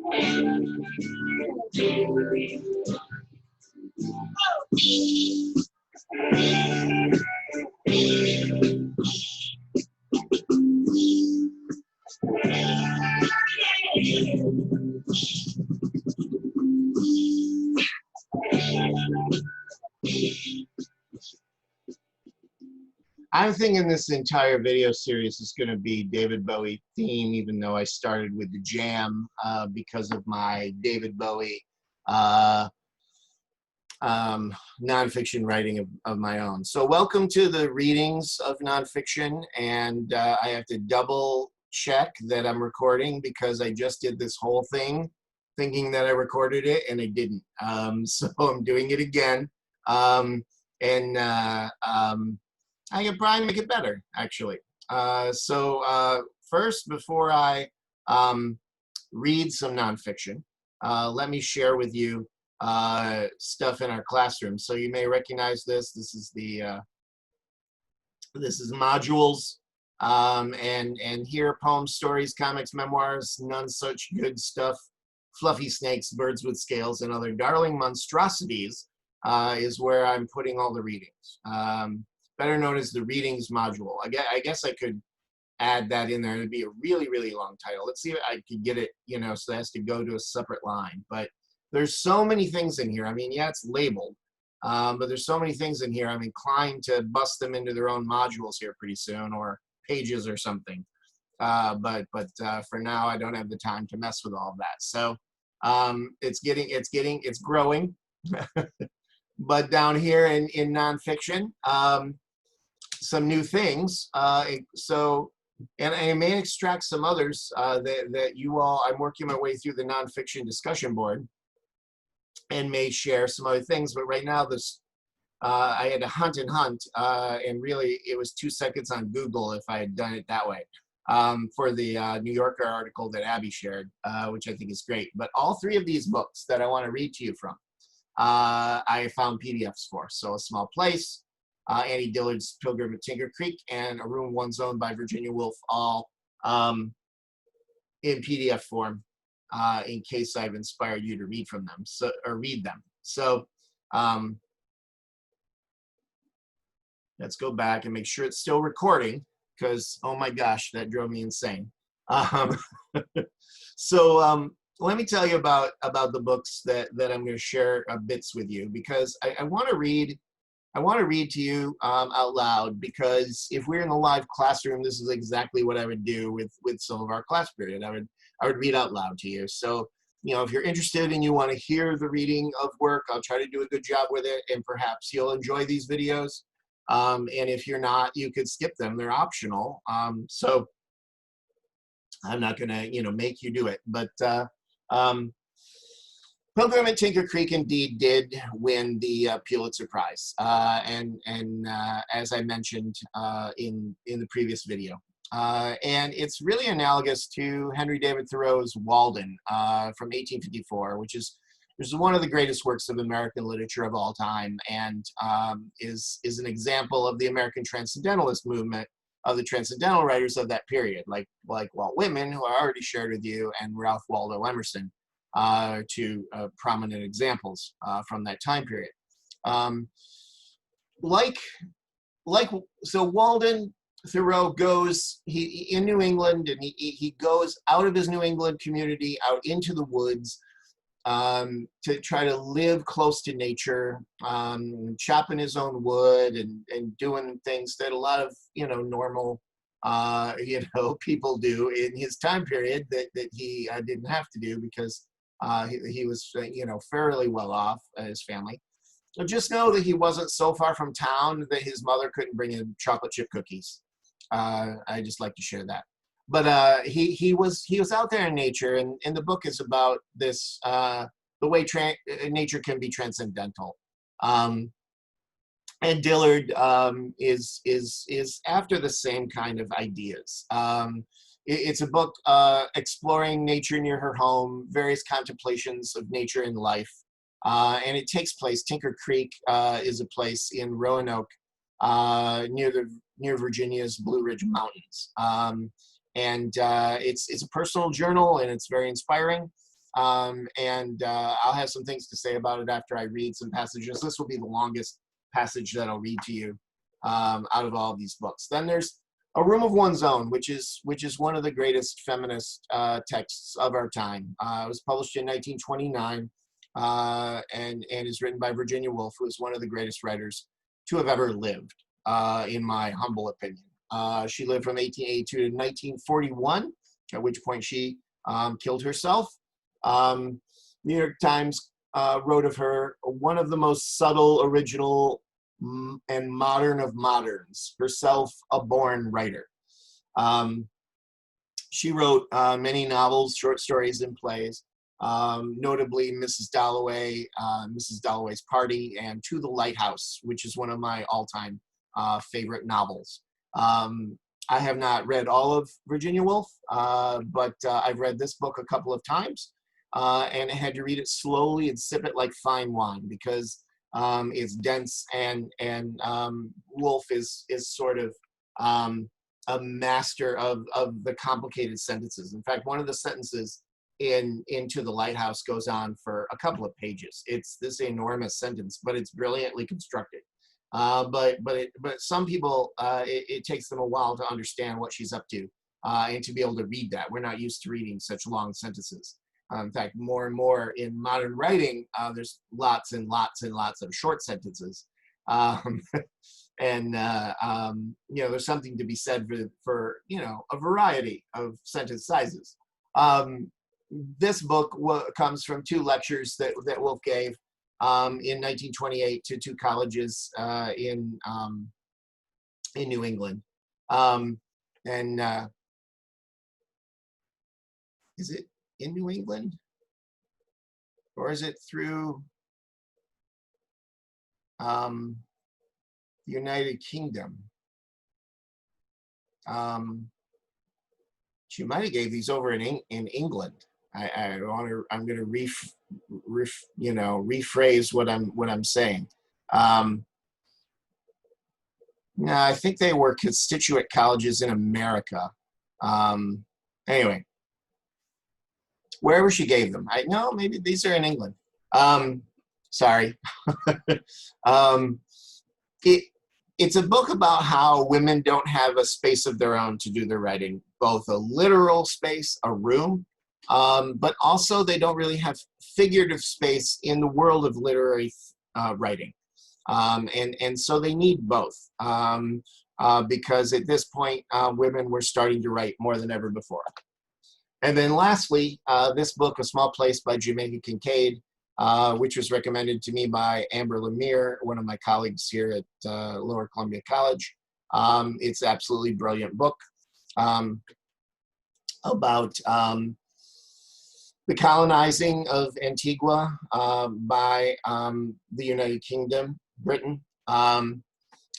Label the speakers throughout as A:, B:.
A: I'm thinking this entire video series is going to be David Bowie theme, even though I started with the Jam because of my David Bowie nonfiction writing of my own. So welcome to the readings of nonfiction, and I have to double check that I'm recording because I just did this whole thing thinking that I recorded it and I didn't. So I'm doing it again. I can probably make it better, actually. First, before I read some nonfiction, let me share with you stuff in our classroom. So you may recognize this. This is the this is modules, and here poems, stories, comics, memoirs, none such good stuff, fluffy snakes, birds with scales, and other darling monstrosities is where I'm putting all the readings. Better known as the readings module. I guess I could add that in there. It'd be a really, really long title. Let's see if I could get it, you know, so it has to go to a separate line. But there's so many things in here. I mean, yeah, it's labeled, but there's so many things in here. I'm inclined to bust them into their own modules here pretty soon, or pages or something. But for now, I don't have the time to mess with all of that. So it's growing. But down here in nonfiction, some new things. And I may extract some others that you all, I'm working my way through the nonfiction discussion board and may share some other things. But right now, this I had to hunt, and really it was 2 seconds on Google if I had done it that way for the New Yorker article that Abby shared, which I think is great. But all three of these books that I want to read to you from, I found PDFs for. So A Small Place, Annie Dillard's Pilgrim at Tinker Creek, and A Room Once Owned by Virginia Woolf, all in PDF form, in case I've inspired you to read from them, read them. So let's go back and make sure it's still recording, because oh my gosh, that drove me insane. Let me tell you about the books that I'm going to share bits with you, because I want to read to you out loud, because if we're in the live classroom, this is exactly what I would do with some of our class period. I would read out loud to you. So, you know, if you're interested and you want to hear the reading of work, I'll try to do a good job with it, and perhaps you'll enjoy these videos. And if you're not, you could skip them. They're optional. So I'm not going to, you know, make you do it. But Pilgrim at Tinker Creek indeed did win the Pulitzer Prize, and as I mentioned in the previous video, and it's really analogous to Henry David Thoreau's Walden from 1854, which is one of the greatest works of American literature of all time, and is an example of the American Transcendentalist movement, of the transcendental writers of that period, like Walt Whitman, who I already shared with you, and Ralph Waldo Emerson. Two prominent examples from that time period. So Walden, Thoreau goes in New England, and he goes out of his New England community out into the woods to try to live close to nature, chopping his own wood and doing things that a lot of, you know, normal people do in his time period that he didn't have to do, because he was, you know, fairly well off, his family. So just know that he wasn't so far from town that his mother couldn't bring him chocolate chip cookies. I just like to share that. But he was out there in nature, and the book is about this, the way nature can be transcendental. And Dillard is after the same kind of ideas. It's a book exploring nature near her home, various contemplations of nature and life. And it takes place, Tinker Creek is a place in Roanoke, near Virginia's Blue Ridge Mountains. It's a personal journal, and it's very inspiring. and I'll have some things to say about it after I read some passages. This will be the longest passage that I'll read to you out of all of these books. Then there's A Room of One's Own, which is one of the greatest feminist texts of our time. It was published in 1929 and is written by Virginia Woolf, who is one of the greatest writers to have ever lived, in my humble opinion. She lived from 1882 to 1941, at which point she killed herself. New York Times wrote of her, one of the most subtle, original, and modern of moderns, herself a born writer. She wrote many novels, short stories, and plays, notably Mrs. Dalloway, Mrs. Dalloway's Party, and To the Lighthouse, which is one of my all-time favorite novels. I have not read all of Virginia Woolf, but I've read this book a couple of times, and I had to read it slowly and sip it like fine wine because it's dense, and Woolf is sort of a master of the complicated sentences. In fact, one of the sentences in To the Lighthouse goes on for a couple of pages. It's this enormous sentence, but it's brilliantly constructed. But some people, it takes them a while to understand what she's up to and to be able to read that. We're not used to reading such long sentences. In fact, more and more in modern writing, there's lots and lots and lots of short sentences. And there's something to be said for a variety of sentence sizes. This book comes from two lectures that Woolf gave in 1928 to two colleges in New England. Is it in New England? Or is it through the United Kingdom? She might have gave these over in England. I'm going to rephrase what I'm saying. No, I think they were constituent colleges in America. Anyway, wherever she gave them. I know maybe these are in England. Sorry. It's a book about how women don't have a space of their own to do their writing, both a literal space, a room, but also they don't really have figurative space in the world of literary writing. And so they need both because at this point, women were starting to write more than ever before. And then lastly, this book, A Small Place by Jamaica Kincaid, which was recommended to me by Amber Lemire, one of my colleagues here at Lower Columbia College. It's an absolutely brilliant book about the colonizing of Antigua by the United Kingdom, Britain, and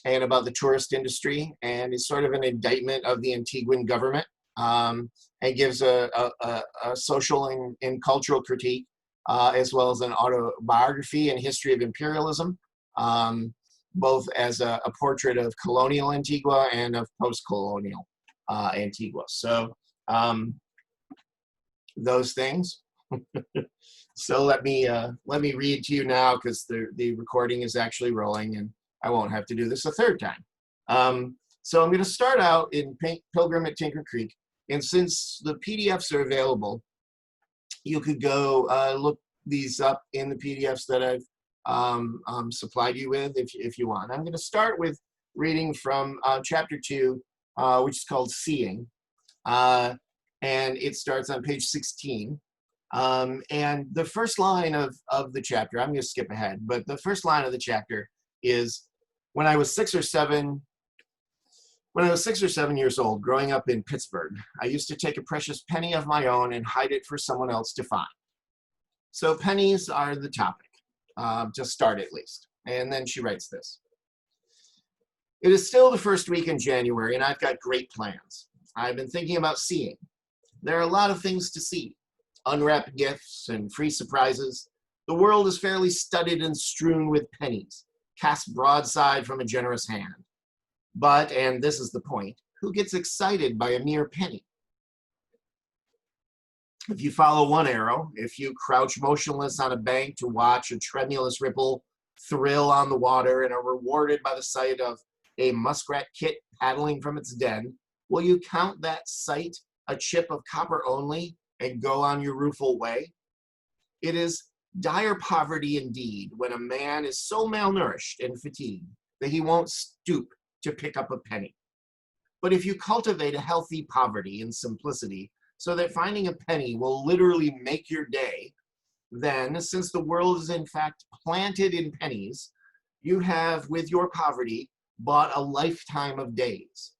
A: about the tourist industry. And it's sort of an indictment of the Antiguan government, and gives a social and cultural critique, as well as an autobiography and history of imperialism, both as a portrait of colonial Antigua and of post-colonial Antigua. So those things. So let me read to you now, because the recording is actually rolling and I won't have to do this a third time. So I'm going to start out in Pilgrim at Tinker Creek. And since the PDFs are available, you could go look these up in the PDFs that I've supplied you with if you want. I'm going to start with reading from chapter 2, which is called Seeing. And it starts on page 16. And the first line of the chapter, I'm going to skip ahead, but the first line of the chapter is, when I was 6 or 7 years old, growing up in Pittsburgh, I used to take a precious penny of my own and hide it for someone else to find. So pennies are the topic, to start at least. And then she writes this. It is still the first week in January, and I've got great plans. I've been thinking about seeing. There are a lot of things to see. Unwrapped gifts and free surprises. The world is fairly studded and strewn with pennies, cast broadside from a generous hand. But, and this is the point, who gets excited by a mere penny? If you follow one arrow, if you crouch motionless on a bank to watch a tremulous ripple thrill on the water and are rewarded by the sight of a muskrat kit paddling from its den, will you count that sight a chip of copper only and go on your rueful way? It is dire poverty indeed when a man is so malnourished and fatigued that he won't stoop to pick up a penny. But if you cultivate a healthy poverty and simplicity so that finding a penny will literally make your day, then, since the world is in fact planted in pennies, you have, with your poverty, bought a lifetime of days.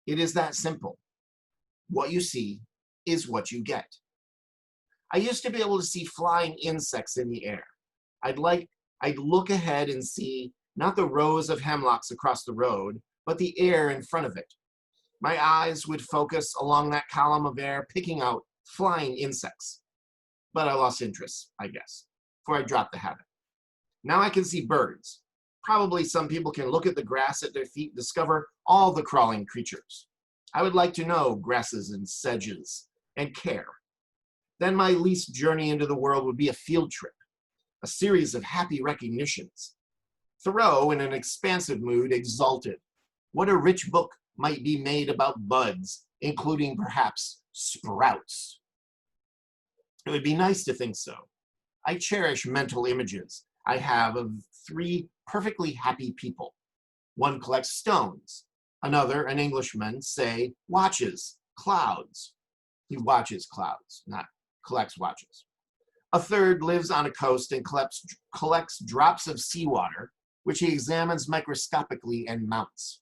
A: It is that simple. What you see is what you get. I used to be able to see flying insects in the air. I'd look ahead and see not the rows of hemlocks across the road, but the air in front of it. My eyes would focus along that column of air, picking out flying insects. But I lost interest, I guess, for I dropped the habit. Now I can see birds. Probably some people can look at the grass at their feet, discover all the crawling creatures. I would like to know grasses and sedges and care. Then my least journey into the world would be a field trip, a series of happy recognitions. Thoreau, in an expansive mood, exulted. What a rich book might be made about buds, including perhaps sprouts. It would be nice to think so. I cherish mental images I have of 3 perfectly happy people. One collects stones. Another, an Englishman, say, watches clouds. He watches clouds, not collects watches. A third lives on a coast and collects drops of seawater, which he examines microscopically and mounts.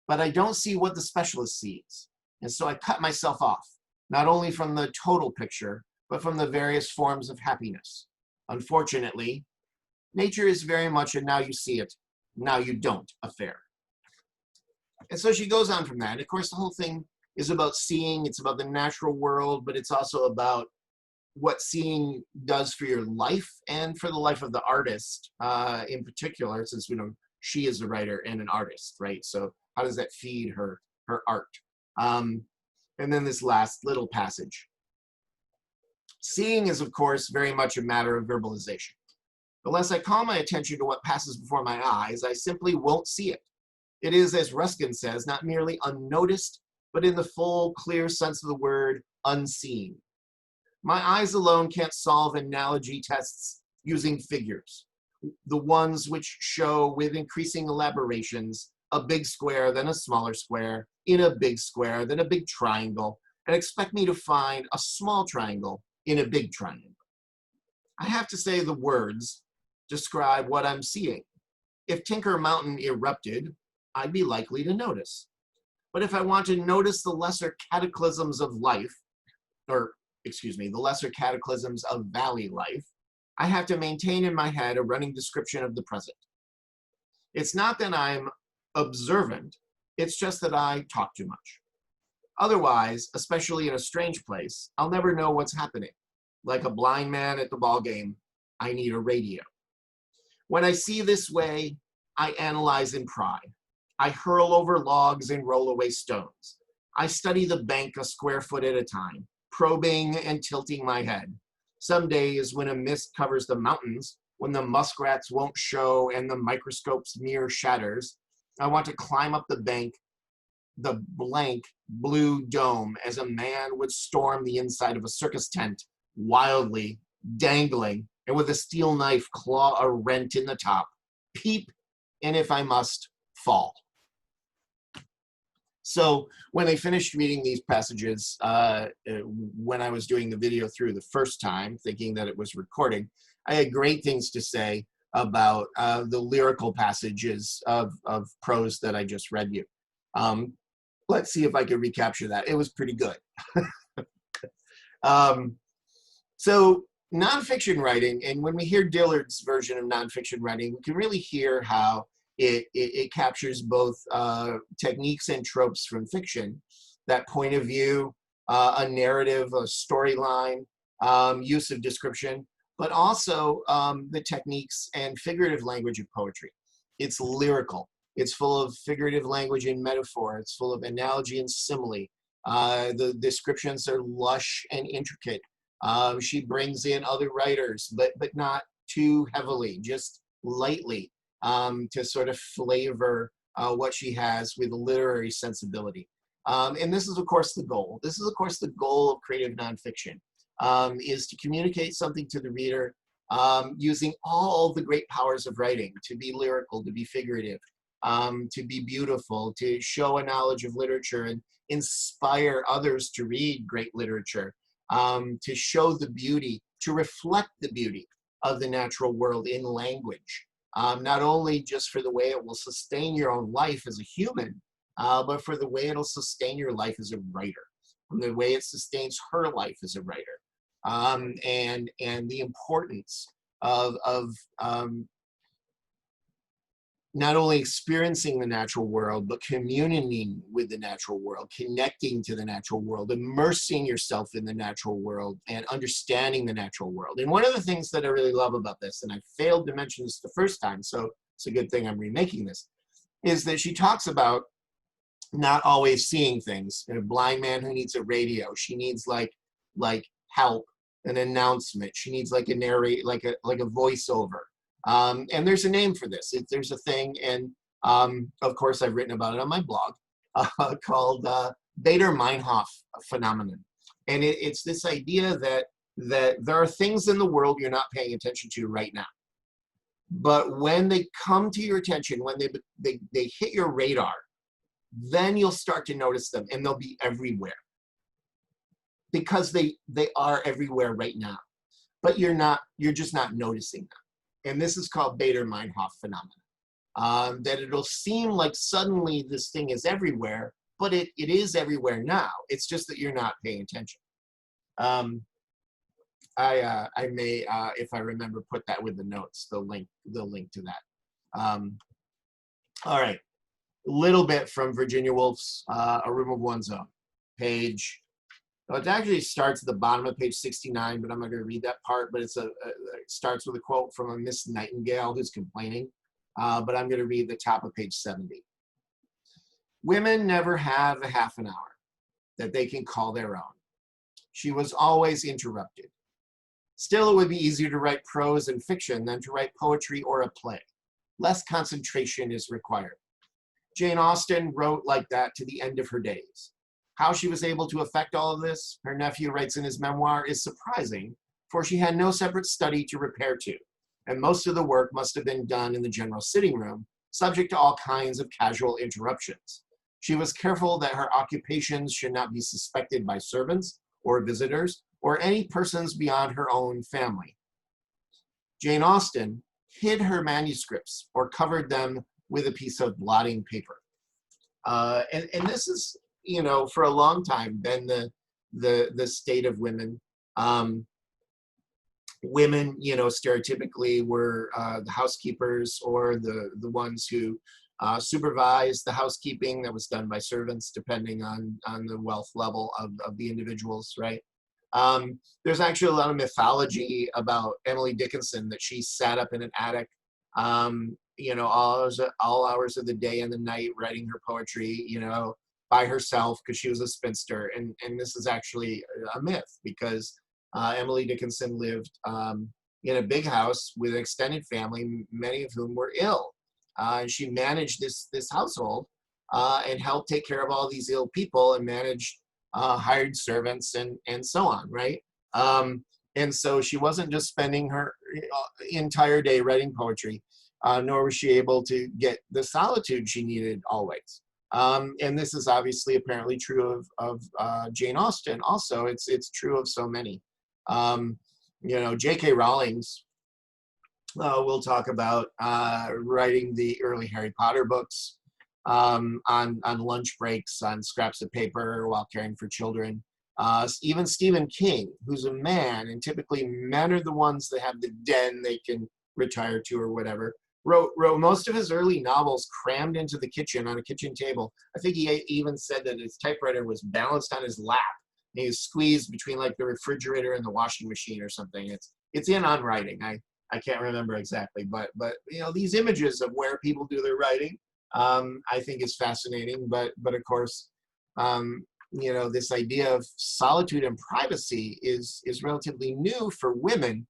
A: But I don't see what the specialist sees, and so I cut myself off, not only from the total picture, but from the various forms of happiness. Unfortunately, nature is very much a now you see it, now you don't affair. And so she goes on from that. Of course, the whole thing is about seeing, it's about the natural world, but it's also about what seeing does for your life and for the life of the artist in particular, since we know she is a writer and an artist, right? So how does that feed her art? And then this last little passage. Seeing is, of course, very much a matter of verbalization. Unless I call my attention to what passes before my eyes, I simply won't see it. It is, as Ruskin says, not merely unnoticed, but in the full, clear sense of the word, unseen. My eyes alone can't solve analogy tests using figures, the ones which show with increasing elaborations a big square, then a smaller square, in a big square, then a big triangle, and expect me to find a small triangle in a big triangle. I have to say the words describe what I'm seeing. If Tinker Mountain erupted, I'd be likely to notice. But if I want to notice the lesser cataclysms of life, the lesser cataclysms of valley life, I have to maintain in my head a running description of the present. It's not that I'm observant, it's just that I talk too much. Otherwise, especially in a strange place, I'll never know what's happening. Like a blind man at the ball game, I need a radio. When I see this way, I analyze and pry. I hurl over logs and roll away stones. I study the bank a square foot at a time, probing and tilting my head. Some days when a mist covers the mountains, when the muskrats won't show and the microscope's mirror shatters, I want to climb up the bank, the blank blue dome, as a man would storm the inside of a circus tent, wildly, dangling, and with a steel knife claw a rent in the top, peep, and if I must, fall. So when I finished reading these passages, when I was doing the video through the first time, thinking that it was recording, I had great things to say about the lyrical passages of prose that I just read you. Let's see if I can recapture that. It was pretty good. So nonfiction writing, and when we hear Dillard's version of nonfiction writing, we can really hear how it captures both techniques and tropes from fiction, that point of view, a narrative, a storyline, use of description, but also the techniques and figurative language of poetry. It's lyrical. It's full of figurative language and metaphor. It's full of analogy and simile. The descriptions are lush and intricate. She brings in other writers, but not too heavily, just lightly, to sort of flavor what she has with a literary sensibility. And this is, of course, the goal. This is, of course, the goal of creative nonfiction, is to communicate something to the reader using all the great powers of writing, to be lyrical, to be figurative, to be beautiful, to show a knowledge of literature and inspire others to read great literature, to show the beauty, to reflect the beauty of the natural world in language, not only just for the way it will sustain your own life as a human, but for the way it'll sustain your life as a writer, from the way it sustains her life as a writer, and the importance of not only experiencing the natural world, but communing with the natural world, connecting to the natural world, immersing yourself in the natural world, and understanding the natural world. And one of the things that I really love about this, and I failed to mention this the first time, so it's a good thing I'm remaking this, is that she talks about not always seeing things. A blind man who needs a radio, she needs like help, an announcement. She needs like a like a voiceover. And there's a name for this. There's a thing, and of course I've written about it on my blog, called Vader Meinhof phenomenon. And it's this idea that there are things in the world you're not paying attention to right now. But when they come to your attention, when they hit your radar, then you'll start to notice them, and they'll be everywhere. Because they are everywhere right now. But you're just not noticing them. And this is called Vader Meinhof phenomenon. That it'll seem like suddenly this thing is everywhere, but it is everywhere now. It's just that you're not paying attention. I may, if I remember, put that with the notes, the link to that. All right, a little bit from Virginia Woolf's A Room of One's Own, page. Well, it actually starts at the bottom of page 69, but I'm not going to read that part. But it starts with a quote from a Miss Nightingale who's complaining. But I'm going to read the top of page 70. Women never have a half an hour that they can call their own. She was always interrupted. Still, it would be easier to write prose and fiction than to write poetry or a play. Less concentration is required. Jane Austen wrote like that to the end of her days. How she was able to effect all of this, her nephew writes in his memoir, is surprising, for she had no separate study to repair to, and most of the work must have been done in the general sitting room, subject to all kinds of casual interruptions. She was careful that her occupations should not be suspected by servants or visitors or any persons beyond her own family. Jane Austen hid her manuscripts or covered them with a piece of blotting paper. And this is, you know, for a long time been the state of women. Women, you know, stereotypically were the housekeepers or the ones who supervised the housekeeping that was done by servants, depending on the wealth level of the individuals, right? There's actually a lot of mythology about Emily Dickinson, that she sat up in an attic, you know, all hours of the day and the night writing her poetry, you know, by herself because she was a spinster. And this is actually a myth, because Emily Dickinson lived in a big house with an extended family, many of whom were ill. And she managed this household and helped take care of all these ill people and managed hired servants and so on, right? And so she wasn't just spending her entire day writing poetry, nor was she able to get the solitude she needed always. And this is obviously apparently true of Jane Austen. Also, it's true of so many. You know, J.K. Rowling's, we'll talk about writing the early Harry Potter books on lunch breaks, on scraps of paper while caring for children. Even Stephen King, who's a man, and typically men are the ones that have the den they can retire to or whatever, wrote most of his early novels crammed into the kitchen on a kitchen table. I think he even said that his typewriter was balanced on his lap. And he was squeezed between like the refrigerator and the washing machine or something. It's in On Writing. I can't remember exactly, but you know, these images of where people do their writing, I think is fascinating. But of course, you know, this idea of solitude and privacy is relatively new for women,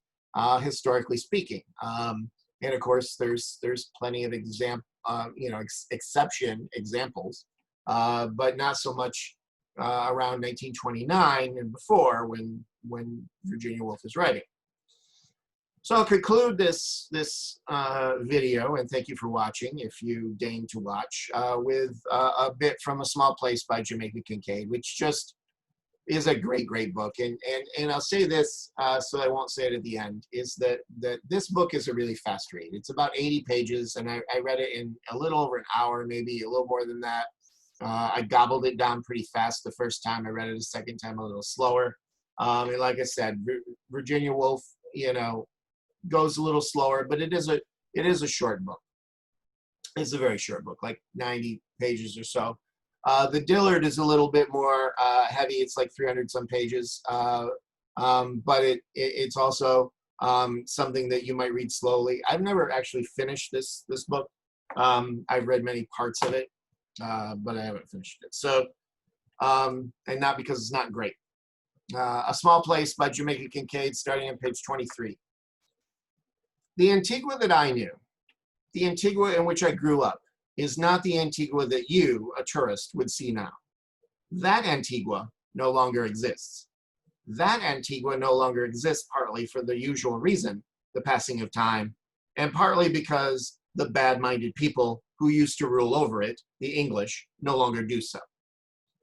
A: historically speaking. And of course, there's plenty of exception examples, but not so much around 1929 and before, when Virginia Woolf is writing. So I'll conclude this video, and thank you for watching, if you deign to watch, with a bit from A Small Place by Jamaica Kincaid, which just is a great, great book. And I'll say this, so I won't say it at the end, is that this book is a really fast read. It's about 80 pages, and I read it in a little over an hour, maybe a little more than that. I gobbled it down pretty fast the first time. I read it a second time a little slower. And like I said, Virginia Woolf, you know, goes a little slower, but it is a short book. It's a very short book, like 90 pages or so. The Dillard is a little bit more heavy. It's like 300 some pages, but it's also something that you might read slowly. I've never actually finished this book. I've read many parts of it, but I haven't finished it. So, and not because it's not great. A Small Place by Jamaica Kincaid, starting on page 23. The Antigua that I knew, the Antigua in which I grew up, is not the Antigua that you, a tourist, would see now. That Antigua no longer exists. That Antigua no longer exists partly for the usual reason, the passing of time, and partly because the bad-minded people who used to rule over it, the English, no longer do so.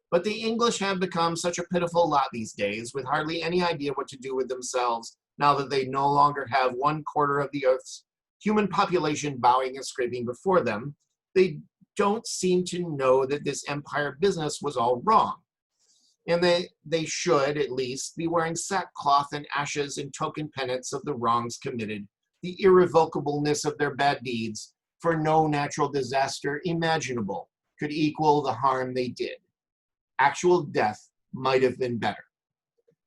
A: But the English have become such a pitiful lot these days, with hardly any idea what to do with themselves now that they no longer have 1/4 of the earth's human population bowing and scraping before them. They don't seem to know that this empire business was all wrong. And they should, at least, be wearing sackcloth and ashes in token penance of the wrongs committed, the irrevocableness of their bad deeds, for no natural disaster imaginable could equal the harm they did. Actual death might have been better.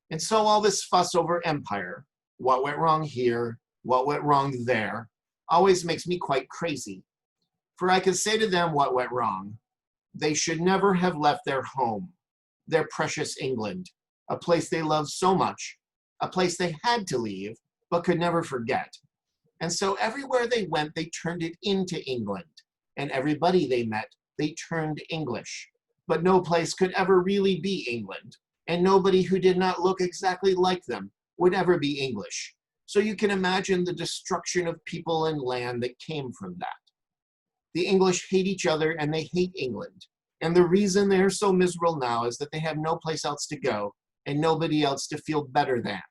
A: And so all this fuss over empire, what went wrong here, what went wrong there, always makes me quite crazy. For I could say to them what went wrong. They should never have left their home, their precious England, a place they loved so much, a place they had to leave, but could never forget. And so everywhere they went, they turned it into England. And everybody they met, they turned English. But no place could ever really be England. And nobody who did not look exactly like them would ever be English. So you can imagine the destruction of people and land that came from that. The English hate each other and they hate England. And the reason they're so miserable now is that they have no place else to go and nobody else to feel better than.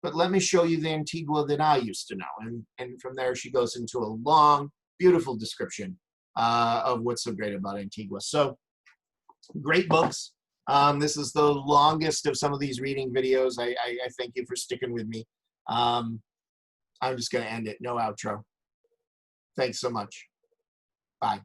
A: But let me show you the Antigua that I used to know. And from there, she goes into a long, beautiful description of what's so great about Antigua. So, great books. This is the longest of some of these reading videos. I thank you for sticking with me. I'm just going to end it. No outro. Thanks so much. Bye.